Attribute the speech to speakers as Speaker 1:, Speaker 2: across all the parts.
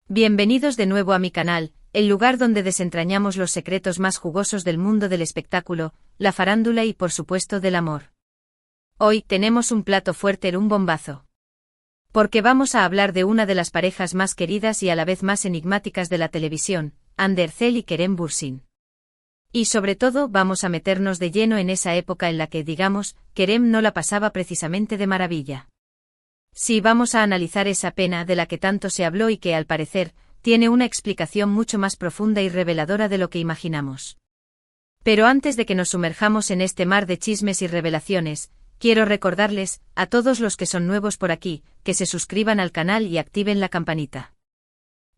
Speaker 1: Bienvenidos de nuevo a mi canal, el lugar donde desentrañamos los secretos más jugosos del mundo del espectáculo, la farándula y por supuesto del amor. Hoy tenemos un plato fuerte, un bombazo. Porque vamos a hablar de una de las parejas más queridas y a la vez más enigmáticas de la televisión, Hande Erçel y Kerem Bürsin. Y sobre todo vamos a meternos de lleno en esa época en la que, digamos, Kerem no la pasaba precisamente de maravilla. Sí, vamos a analizar esa pena de la que tanto se habló y que, al parecer, tiene una explicación mucho más profunda y reveladora de lo que imaginamos. Pero antes de que nos sumerjamos en este mar de chismes y revelaciones, quiero recordarles, a todos los que son nuevos por aquí, que se suscriban al canal y activen la campanita.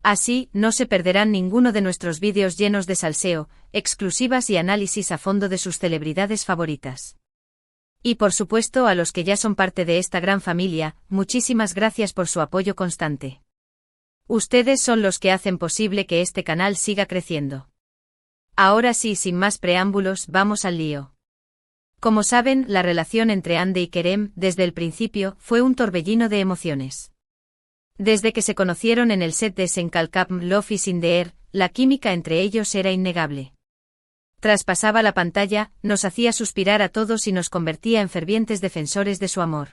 Speaker 1: Así, no se perderán ninguno de nuestros vídeos llenos de salseo, exclusivas y análisis a fondo de sus celebridades favoritas. Y por supuesto a los que ya son parte de esta gran familia, muchísimas gracias por su apoyo constante. Ustedes son los que hacen posible que este canal siga creciendo. Ahora sí, sin más preámbulos, vamos al lío. Como saben, la relación entre Hande y Kerem, desde el principio, fue un torbellino de emociones. Desde que se conocieron en el set de Sen Kalkam Love is in the Air, la química entre ellos era innegable. Traspasaba la pantalla, nos hacía suspirar a todos y nos convertía en fervientes defensores de su amor.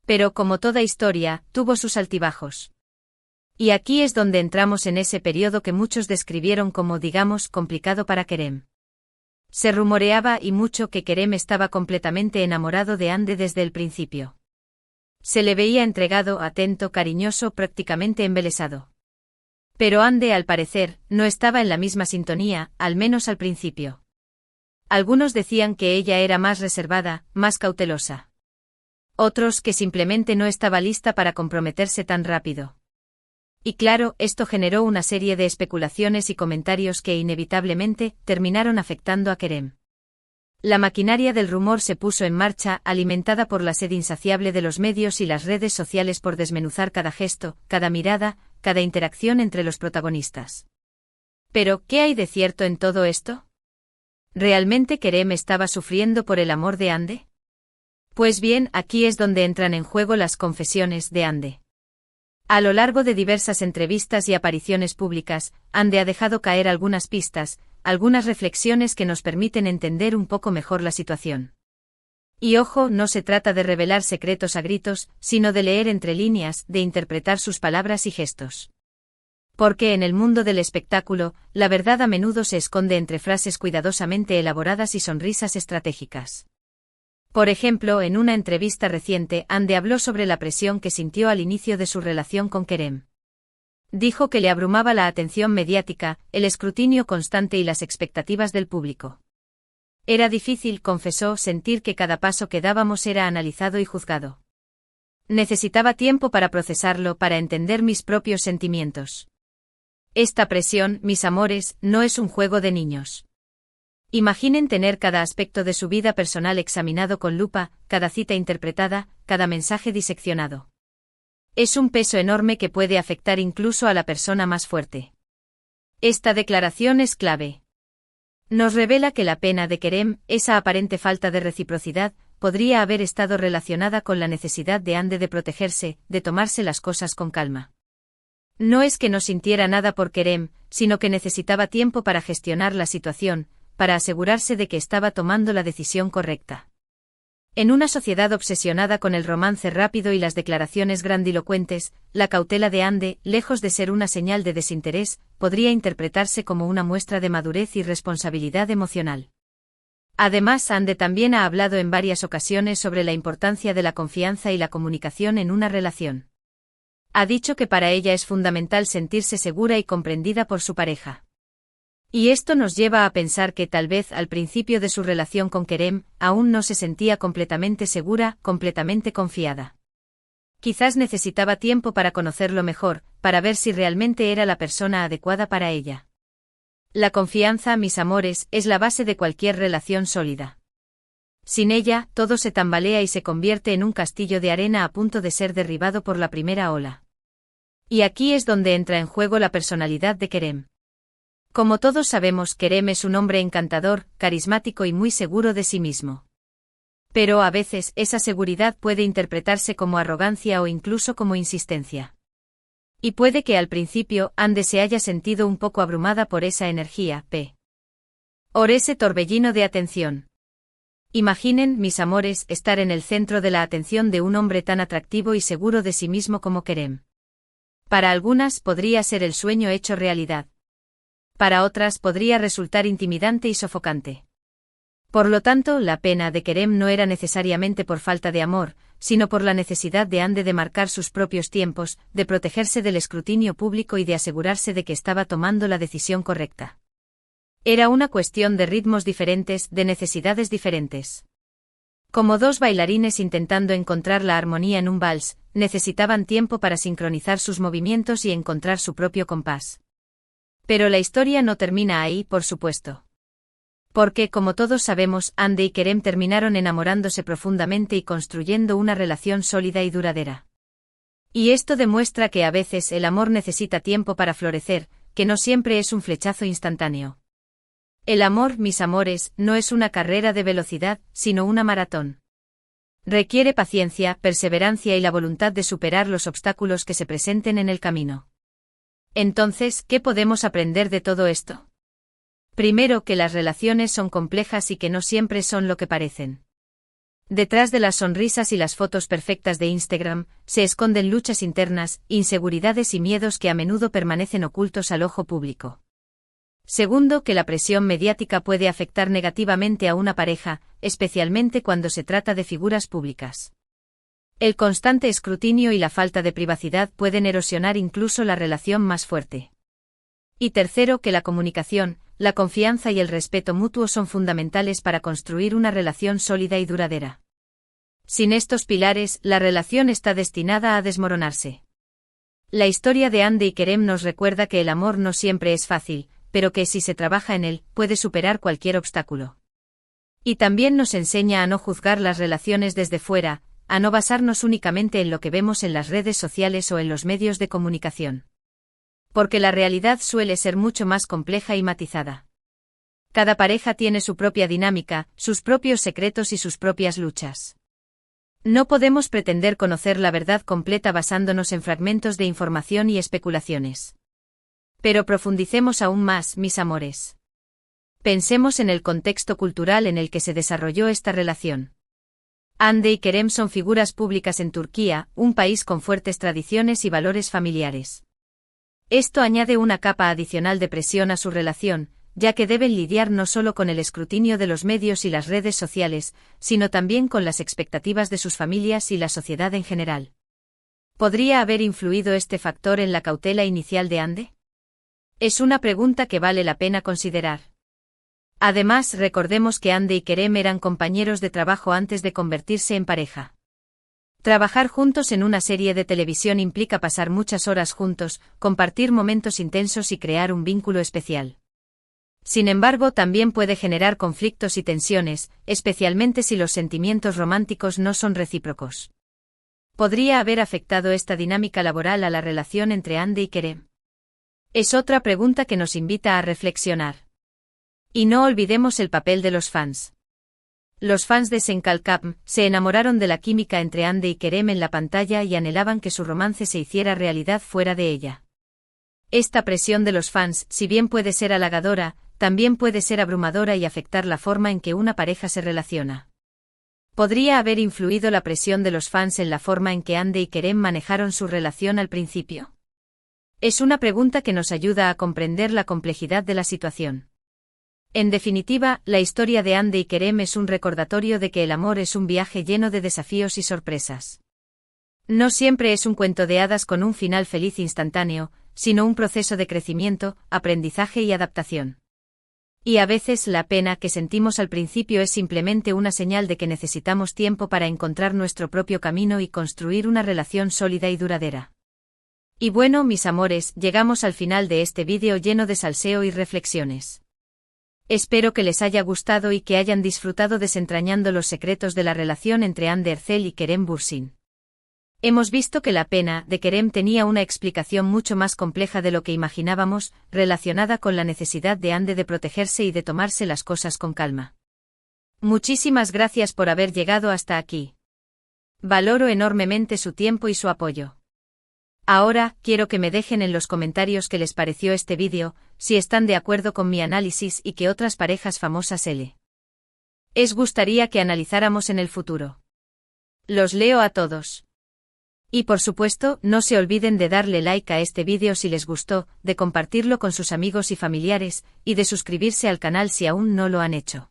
Speaker 1: Pero como toda historia, tuvo sus altibajos. Y aquí es donde entramos en ese periodo que muchos describieron como, digamos, complicado para Kerem. Se rumoreaba y mucho que Kerem estaba completamente enamorado de Hande desde el principio. Se le veía entregado, atento, cariñoso, prácticamente embelesado. Pero Hande, al parecer, no estaba en la misma sintonía, al menos al principio. Algunos decían que ella era más reservada, más cautelosa. Otros que simplemente no estaba lista para comprometerse tan rápido. Y claro, esto generó una serie de especulaciones y comentarios que inevitablemente terminaron afectando a Kerem. La maquinaria del rumor se puso en marcha, alimentada por la sed insaciable de los medios y las redes sociales por desmenuzar cada gesto, cada mirada, cada interacción entre los protagonistas. Pero, ¿qué hay de cierto en todo esto? ¿Realmente Kerem estaba sufriendo por el amor de Hande? Pues bien, aquí es donde entran en juego las confesiones de Hande. A lo largo de diversas entrevistas y apariciones públicas, Hande ha dejado caer algunas pistas, algunas reflexiones que nos permiten entender un poco mejor la situación. Y ojo, no se trata de revelar secretos a gritos, sino de leer entre líneas, de interpretar sus palabras y gestos. Porque en el mundo del espectáculo, la verdad a menudo se esconde entre frases cuidadosamente elaboradas y sonrisas estratégicas. Por ejemplo, en una entrevista reciente, Hande habló sobre la presión que sintió al inicio de su relación con Kerem. Dijo que le abrumaba la atención mediática, el escrutinio constante y las expectativas del público. Era difícil, confesó, sentir que cada paso que dábamos era analizado y juzgado. Necesitaba tiempo para procesarlo, para entender mis propios sentimientos. Esta presión, mis amores, no es un juego de niños. Imaginen tener cada aspecto de su vida personal examinado con lupa, cada cita interpretada, cada mensaje diseccionado. Es un peso enorme que puede afectar incluso a la persona más fuerte. Esta declaración es clave. Nos revela que la pena de Kerem, esa aparente falta de reciprocidad, podría haber estado relacionada con la necesidad de Hande de protegerse, de tomarse las cosas con calma. No es que no sintiera nada por Kerem, sino que necesitaba tiempo para gestionar la situación, para asegurarse de que estaba tomando la decisión correcta. En una sociedad obsesionada con el romance rápido y las declaraciones grandilocuentes, la cautela de Hande, lejos de ser una señal de desinterés, podría interpretarse como una muestra de madurez y responsabilidad emocional. Además, Hande también ha hablado en varias ocasiones sobre la importancia de la confianza y la comunicación en una relación. Ha dicho que para ella es fundamental sentirse segura y comprendida por su pareja. Y esto nos lleva a pensar que tal vez al principio de su relación con Kerem, aún no se sentía completamente segura, completamente confiada. Quizás necesitaba tiempo para conocerlo mejor, para ver si realmente era la persona adecuada para ella. La confianza, mis amores, es la base de cualquier relación sólida. Sin ella, todo se tambalea y se convierte en un castillo de arena a punto de ser derribado por la primera ola. Y aquí es donde entra en juego la personalidad de Kerem. Como todos sabemos, Kerem es un hombre encantador, carismático y muy seguro de sí mismo. Pero a veces esa seguridad puede interpretarse como arrogancia o incluso como insistencia. Y puede que al principio Ande se haya sentido un poco abrumada por esa energía, por ese torbellino de atención. Imaginen, mis amores, estar en el centro de la atención de un hombre tan atractivo y seguro de sí mismo como Kerem. Para algunas podría ser el sueño hecho realidad. Para otras podría resultar intimidante y sofocante. Por lo tanto, la pena de Kerem no era necesariamente por falta de amor, sino por la necesidad de Ande de marcar sus propios tiempos, de protegerse del escrutinio público y de asegurarse de que estaba tomando la decisión correcta. Era una cuestión de ritmos diferentes, de necesidades diferentes. Como dos bailarines intentando encontrar la armonía en un vals, necesitaban tiempo para sincronizar sus movimientos y encontrar su propio compás. Pero la historia no termina ahí, por supuesto. Porque, como todos sabemos, Ande y Kerem terminaron enamorándose profundamente y construyendo una relación sólida y duradera. Y esto demuestra que a veces el amor necesita tiempo para florecer, que no siempre es un flechazo instantáneo. El amor, mis amores, no es una carrera de velocidad, sino una maratón. Requiere paciencia, perseverancia y la voluntad de superar los obstáculos que se presenten en el camino. Entonces, ¿qué podemos aprender de todo esto? Primero, que las relaciones son complejas y que no siempre son lo que parecen. Detrás de las sonrisas y las fotos perfectas de Instagram, se esconden luchas internas, inseguridades y miedos que a menudo permanecen ocultos al ojo público. Segundo, que la presión mediática puede afectar negativamente a una pareja, especialmente cuando se trata de figuras públicas. El constante escrutinio y la falta de privacidad pueden erosionar incluso la relación más fuerte. Y tercero, que la comunicación, la confianza y el respeto mutuo son fundamentales para construir una relación sólida y duradera. Sin estos pilares, la relación está destinada a desmoronarse. La historia de Ande y Kerem nos recuerda que el amor no siempre es fácil, pero que si se trabaja en él, puede superar cualquier obstáculo. Y también nos enseña a no juzgar las relaciones desde fuera, a no basarnos únicamente en lo que vemos en las redes sociales o en los medios de comunicación. Porque la realidad suele ser mucho más compleja y matizada. Cada pareja tiene su propia dinámica, sus propios secretos y sus propias luchas. No podemos pretender conocer la verdad completa basándonos en fragmentos de información y especulaciones. Pero profundicemos aún más, mis amores. Pensemos en el contexto cultural en el que se desarrolló esta relación. Ande y Kerem son figuras públicas en Turquía, un país con fuertes tradiciones y valores familiares. Esto añade una capa adicional de presión a su relación, ya que deben lidiar no solo con el escrutinio de los medios y las redes sociales, sino también con las expectativas de sus familias y la sociedad en general. ¿Podría haber influido este factor en la cautela inicial de Ande? Es una pregunta que vale la pena considerar. Además, recordemos que Ande y Kerem eran compañeros de trabajo antes de convertirse en pareja. Trabajar juntos en una serie de televisión implica pasar muchas horas juntos, compartir momentos intensos y crear un vínculo especial. Sin embargo, también puede generar conflictos y tensiones, especialmente si los sentimientos románticos no son recíprocos. ¿Podría haber afectado esta dinámica laboral a la relación entre Ande y Kerem? Es otra pregunta que nos invita a reflexionar. Y no olvidemos el papel de los fans. Los fans de Senkalkapm se enamoraron de la química entre Ande y Kerem en la pantalla y anhelaban que su romance se hiciera realidad fuera de ella. Esta presión de los fans, si bien puede ser halagadora, también puede ser abrumadora y afectar la forma en que una pareja se relaciona. ¿Podría haber influido la presión de los fans en la forma en que Ande y Kerem manejaron su relación al principio? Es una pregunta que nos ayuda a comprender la complejidad de la situación. En definitiva, la historia de Ande y Kerem es un recordatorio de que el amor es un viaje lleno de desafíos y sorpresas. No siempre es un cuento de hadas con un final feliz instantáneo, sino un proceso de crecimiento, aprendizaje y adaptación. Y a veces la pena que sentimos al principio es simplemente una señal de que necesitamos tiempo para encontrar nuestro propio camino y construir una relación sólida y duradera. Y bueno, mis amores, llegamos al final de este vídeo lleno de salseo y reflexiones. Espero que les haya gustado y que hayan disfrutado desentrañando los secretos de la relación entre Ande Erzel y Kerem Bürsin. Hemos visto que la pena de Kerem tenía una explicación mucho más compleja de lo que imaginábamos, relacionada con la necesidad de Ande de protegerse y de tomarse las cosas con calma. Muchísimas gracias por haber llegado hasta aquí. Valoro enormemente su tiempo y su apoyo. Ahora, quiero que me dejen en los comentarios qué les pareció este vídeo, si están de acuerdo con mi análisis y que otras parejas famosas les gustaría que analizáramos en el futuro. Los leo a todos. Y por supuesto, no se olviden de darle like a este vídeo si les gustó, de compartirlo con sus amigos y familiares, y de suscribirse al canal si aún no lo han hecho.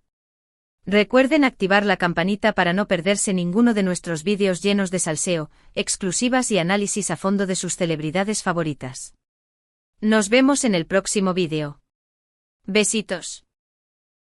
Speaker 1: Recuerden activar la campanita para no perderse ninguno de nuestros vídeos llenos de salseo, exclusivas y análisis a fondo de sus celebridades favoritas. Nos vemos en el próximo vídeo. Besitos.